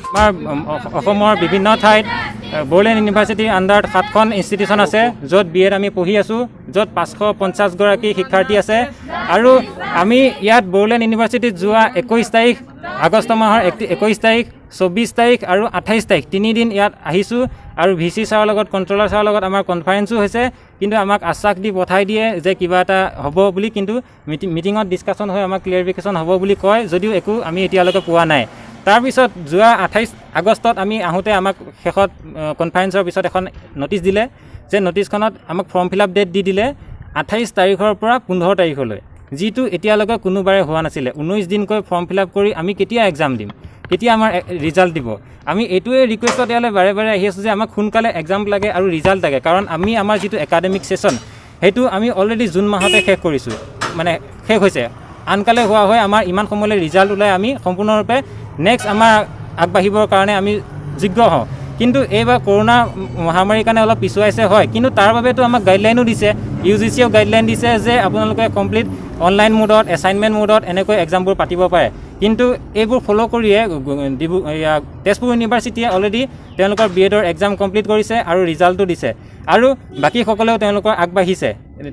অসমৰ বিভিন্ন ঠাইত বড়োলেণ্ড ইউনিভাৰ্চিটিৰ আণ্ডাৰত 7খন ইনষ্টিটিউশ্যন আছে য'ত BA আমি পঢ়ি আছোঁ, য'ত 550গৰাকী শিক্ষাৰ্থী আছে। আৰু আমি ইয়াত বড়োলেণ্ড ইউনিভাৰ্চিটিত যোৱা 21 তাৰিখ আগষ্ট মাহৰ 21 তাৰিখ 24 তাৰিখ আৰু 28 তাৰিখ 3 দিন ইয়াত আহিছোঁ। আৰু VC ছাৰৰ লগত কণ্ট্ৰলাৰ ছাৰৰ লগত আমাৰ কনফাৰেঞ্চো হৈছে, কিন্তু আমাক আশ্বাস দি পঠাই দিয়ে যে কিবা এটা হ'ব বুলি, কিন্তু মিটিঙত ডিছকাশ্যন হৈ আমাক ক্লিয়াৰিফিকেশ্যন হ'ব বুলি কয়, যদিও একো আমি এতিয়ালৈকে পোৱা নাই। তাৰপিছত যোৱা 28 আগষ্টত আমি আহোঁতে আমাক শেষত কনফাৰেঞ্চৰ পিছত এখন নটিচ দিলে, যে নটিচখনত আমাক ফৰ্ম ফিল আপ ডেট দি দিলে 28 তাৰিখৰ পৰা 15 তাৰিখলৈ, যিটো এতিয়ালৈকে কোনোবাৰে হোৱা নাছিলে। 19 দিনকৈ ফৰ্ম ফিল আপ কৰি আমি কেতিয়া এক্সাম দিম, কেতিয়া আমাৰ ৰিজাল্ট দিব। আমি এইটোৱে ৰিকুৱেষ্টত ইয়ালৈ বাৰে বাৰে আহি আছোঁ যে আমাক সোনকালে এক্সাম লাগে আৰু ৰিজাল্ট লাগে, কাৰণ আমি আমাৰ যিটো একাডেমিক ছেশ্যন সেইটো আমি অলৰেডি জুন মাহতে শেষ কৰিছোঁ, মানে শেষ হৈছে। আনকালে হোৱা হয় আমাৰ ইমান সময়লৈ ৰিজাল্ট ওলাই আমি সম্পূৰ্ণৰূপে নেক্সট আমাৰ আগবাঢ়িবৰ কাৰণে আমি যোগ্য হওঁ। কিন্তু এইবাৰ কৰোণা মহামাৰীৰ কাৰণে অলপ পিছুৱাইছে হয়, কিন্তু তাৰ বাবেতো আমাক গাইডলাইনো দিছে, UGCয়েও গাইডলাইন দিছে যে আপোনালোকে কমপ্লিট অনলাইন মোডত এছাইনমেণ্ট মোডত এনেকৈ এক্সামবোৰ পাতিব পাৰে। কিন্তু এইবোৰ ফ'ল' কৰিয়ে তেজপুৰ ইউনিভাৰ্চিটিয়ে অলৰেডি তেওঁলোকৰ BEdৰ এক্সাম কমপ্লিট কৰিছে আৰু ৰিজাল্টো দিছে, আৰু বাকীসকলেও তেওঁলোকৰ আগবাঢ়িছে,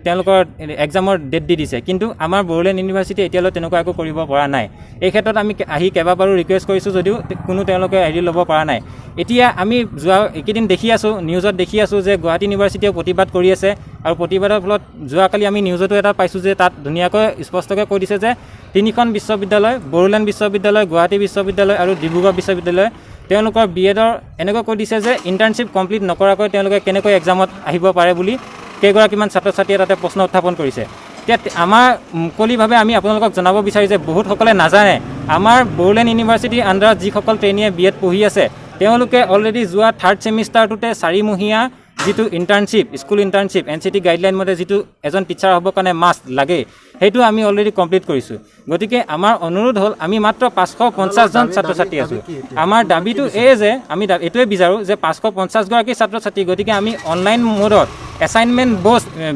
তেওঁলোকৰ এক্সামৰ ডেট দি দিছে। কিন্তু আমাৰ বড়োলেণ্ড ইউনিভাৰ্চিটিয়ে এতিয়ালৈ তেনেকুৱা একো কৰিব পৰা নাই। এই ক্ষেত্ৰত আমি আহি কেইবাবাৰো ৰিকুৱেষ্ট কৰিছোঁ, যদিও কোনো তেওঁলোকে ল'ব পৰা নাই। এতিয়া আমি যোৱা এইকেইদিন দেখি আছোঁ, নিউজত দেখি আছোঁ যে গুৱাহাটী ইউনিভাৰ্চিটিয়েও প্ৰতিবাদ কৰি আছে, আৰু প্ৰতিবাদৰ ফলত যোৱাকালি আমি নিউজতো এটা পাইছোঁ যে তাত ধুনীয়াকৈ স্পষ্টকৈ কৈ দিছে যে 3খন বিশ্ববিদ্যালয়, বড়োলেণ্ড বিশ্ববিদ্যালয়, গুৱাহাটী বিশ্ববিদ্যালয় আৰু ডিব্ৰুগড় বিশ্ববিদ্যালয়, তেওঁলোকৰ BEdৰ এনেকৈ কৈ দিছে যে ইণ্টাৰ্ণশ্বিপ কমপ্লিট নকৰাকৈ তেওঁলোকে কেনেকৈ এক্সামত আহিব পাৰে বুলি কেইগৰাকীমান ছাত্ৰ ছাত্ৰীয়ে তাতে প্ৰশ্ন উত্থাপন কৰিছে। এতিয়া আমাৰ মুকলিভাৱে আমি আপোনালোকক জনাব বিচাৰোঁ যে বহুতসকলে নাজানে, আমাৰ বড়োলেণ্ড ইউনিভাৰ্চিটিৰ আণ্ডাৰত যিসকল ট্ৰেইনীয়ে BEd পঢ়ি আছে, তেওঁলোকে অলৰেডি যোৱা 3rd ছেমিষ্টাৰটোতে 4মহীয়া যিটো internship, school internship NCT guideline মতে যিটো এজন টিচাৰ হ'বৰ কাৰণে মাষ্ট লাগে, সেইটো আমি অলৰেডি কমপ্লিট কৰিছোঁ। গতিকে আমাৰ অনুৰোধ হ'ল, আমি মাত্ৰ 550জন ছাত্ৰ ছাত্ৰী আছোঁ। আমাৰ দাবীটো যে আমি এইটোৱে বিচাৰোঁ যে 550গৰাকী ছাত্ৰ ছাত্ৰী, গতিকে আমি অনলাইন মোডত এছাইনমেণ্ট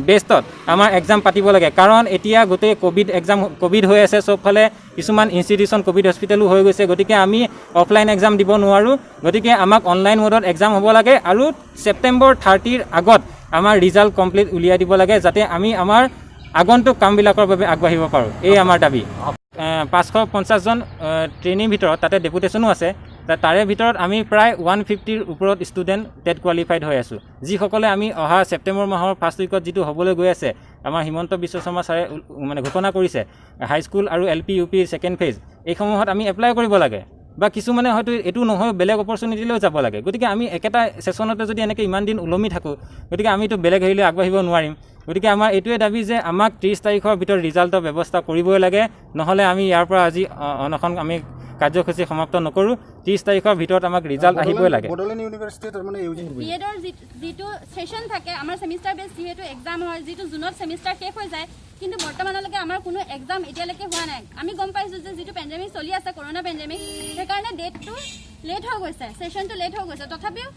বেছডত আমাৰ এক্সাম পাতিব লাগে। কাৰণ এতিয়া গোটেই ক'ভিড হৈ আছে চবফালে, কিছুমান ইনষ্টিটিউশ্যন ক'ভিড হস্পিটেলো হৈ গৈছে। গতিকে আমি অফলাইন এক্সাম দিব নোৱাৰোঁ, গতিকে আমাক অনলাইন মোডত এক্সাম হ'ব লাগে, আৰু ছেপ্টেম্বৰ 30ৰ আগত আমাৰ ৰিজাল্ট কমপ্লিট উলিয়াই দিব লাগে, যাতে আমি আমাৰ আগন্তুক কামবিলাকৰ বাবে আগবাঢ়িব পাৰোঁ। এই আমাৰ দাবী। 550জন ট্ৰেইনীৰ ভিতৰত তাতে ডেপুটেশ্যনো আছে, তাৰে ভিতৰত আমি প্ৰায় 150ৰ ওপৰত ষ্টুডেণ্ট টেট কোৱালিফাইড হৈ আছোঁ, যিসকলে আমি অহা ছেপ্টেম্বৰ মাহৰ ফাৰ্ষ্ট উইকত যিটো হ'বলৈ গৈ আছে, আমাৰ হিমন্ত বিশ্ব শৰ্মা ছাৰে মানে ঘোষণা কৰিছে, হাইস্কুল আৰু LP UP ছেকেণ্ড ফেজ, এইসমূহত আমি এপ্লাই কৰিব লাগে, বা কিছুমানে হয়তো এইটো নহয় বেলেগ অপৰচুনিটিলৈও যাব লাগে। গতিকে আমি একেটা ছেশ্যনতে যদি এনেকৈ ইমান দিন ওলমি থাকোঁ, গতিকে আমিতো বেলেগ হেৰিলৈ আগবাঢ়িব নোৱাৰিম। গতিকে আমাৰ এইটোৱে দাবী যে আমাক 30 তাৰিখৰ ভিতৰত ৰিজাল্টৰ ব্যৱস্থা কৰিবই লাগে, নহ'লে আমি ইয়াৰ পৰা আজি অনশন আমি কাৰ্যসূচী সমাপ্ত নকৰোঁ। 30 তাৰিখৰ ভিতৰত আমাক ৰিজাল্ট আহিবই লাগে। বড়োলেণ্ড ইউনিভাৰ্চিটিত মানে BEdৰ যিটো ছেশ্যন থাকে, আমাৰ ছেমিষ্টাৰ বেছ যিহেতু এক্সাম হয়, যিটো জুনত ছেমিষ্টাৰ শেষ হৈ যায়, কিন্তু বৰ্তমানলৈকে আমাৰ কোনো এক্সাম এতিয়ালৈকে হোৱা নাই। আমি গম পাইছোঁ যে যিটো পেণ্ডেমিক চলি আছে, কৰোণা পেণ্ডেমিক, সেইকাৰণে ডেটটো লেট হৈ গৈছে, ছেশ্যনটো লেট হৈ গৈছে। তথাপিও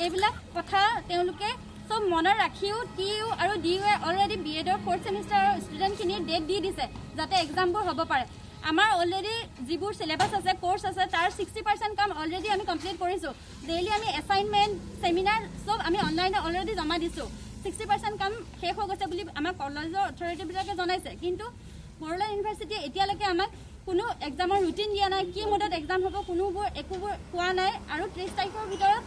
এইবিলাক কথা তেওঁলোকে চব মনত ৰাখিও TU আৰু DUৱে অলৰেডি BEdৰ 4th ছেমিষ্টাৰৰ ষ্টুডেণ্টখিনিৰ ডেট দি দিছে, যাতে এক্সামবোৰ হ'ব পাৰে। আমাৰ অলৰেডি যিবোৰ চিলেবাছ আছে, কোৰ্চ আছে, তাৰ 60% কাম অলৰেডি আমি কমপ্লিট কৰিছোঁ। ডেইলি আমি এছাইনমেণ্ট, ছেমিনাৰ চব আমি অনলাইনে অলৰেডি জমা দিছোঁ। 60% কাম শেষ হৈ গৈছে বুলি আমাক কলেজৰ অথৰিটিবিলাকে জনাইছে, কিন্তু বড়োলেণ্ড ইউনিভাৰ্চিটিয়ে এতিয়ালৈকে আমাক কোনো এক্সামৰ ৰুটিন দিয়া নাই, কি মুডত এক্সাম হ'ব একোবোৰ কোৱা নাই। আৰু 30 তাৰিখৰ ভিতৰত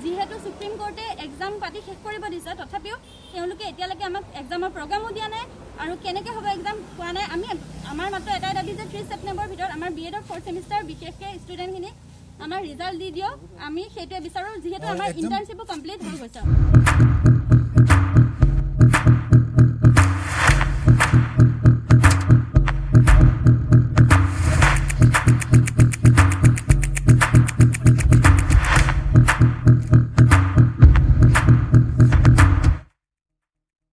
যিহেতু সুপ্ৰিম কোৰ্টে এক্সাম পাতি শেষ কৰিব দিছে, তথাপিও তেওঁলোকে এতিয়ালৈকে আমাক এক্সামৰ প্ৰগ্ৰামো দিয়া নাই, আৰু কেনেকৈ হ'ব এক্সাম কোৱা নাই। আমাৰ মাত্ৰ এটাই দাবী যে 30 ছেপ্টেম্বৰৰ ভিতৰত আমাৰ BEdৰ 4th ছেমিষ্টাৰ বিশেষকৈ ষ্টুডেণ্টখিনি আমাৰ ৰিজাল্ট দি দিয়ক, আমি সেইটোৱে বিচাৰোঁ, যিহেতু আমাৰ ইণ্টাৰ্ণশ্বিপো কমপ্লিট হৈ গৈছে।